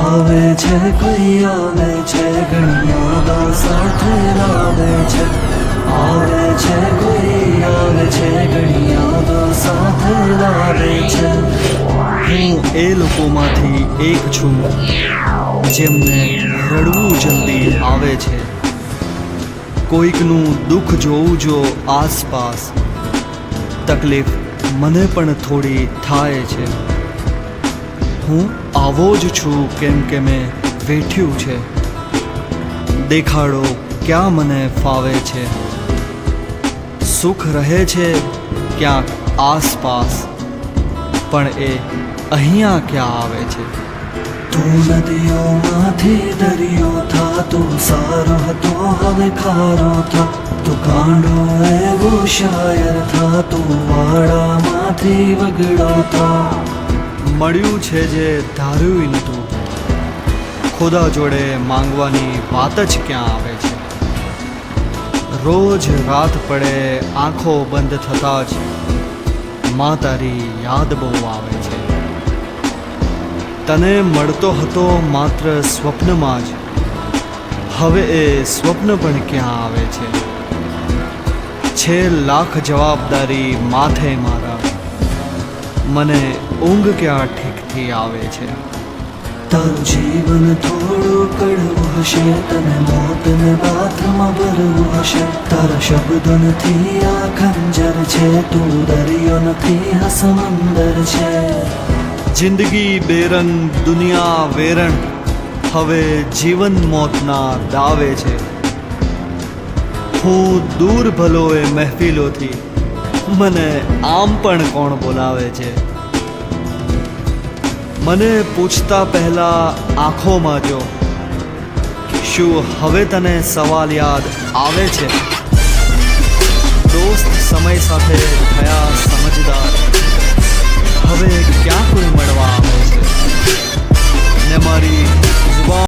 આવે છે કોઈ આવે છે ઘણી યાદો સાથે લાવે છે આવે છે કોઈ આવે છે ઘણી યાદો સાથે લાવે છે હું એ લોકોમાંથી એક છું જેમને રડવું જલ્દી આવે છે કોઈકનું દુઃખ જોઉં જો આસપાસ તકલીફ મને પણ થોડી થાય છે હું આવો જ છું કેમ કે મેં વેઠ્યું છે દેખાડો ક્યાં મને ફાવે છે સુખ રહે છે ક્યાંક આસપાસ પણ એ અહીંયા ક્યાં આવે છે તું નદીઓમાંથી દરિયો થા તું સારો હતો હવે ખારો થા તું કાંડો એવો શાયર થા તું વાડામાંથી વગડો થા મળ્યું છે જે ધાર્યું નહોતું ખુદા જોડે માંગવાની વાત જ ક્યાં આવે છે રોજ રાત પડે આંખો બંધ થતાં જ માં તારી યાદ બહુ આવે છે તને મળતો હતો માત્ર સ્વપ્નમાં જ હવે એ સ્વપ્ન પણ ક્યાં આવે છે લાખ જવાબદારી માથે મારા મને ઊંઘ ક્યાં ઠીકથી આવે છે તારું જીવન થોડું કડવું હશે તને મોતને બાથમાં ભરવું હશે તારા શબ્દો નથી આ ખંજર છે તું દરિયો નથી આ સમંદર છે જિંદગી બેરંગ દુનિયા વેરણ હવે જીવન મોતના દાવે છે હું દૂર ભલો એ મહેફિલોથી મને આમ પણ કોણ બોલાવે છે મને પૂછતા પહેલા આંખોમાં જો શું હવે તને સવાલ યાદ આવે છે દોસ્ત સમય સાથે થયા સમજદાર હવે ક્યાં કોઈ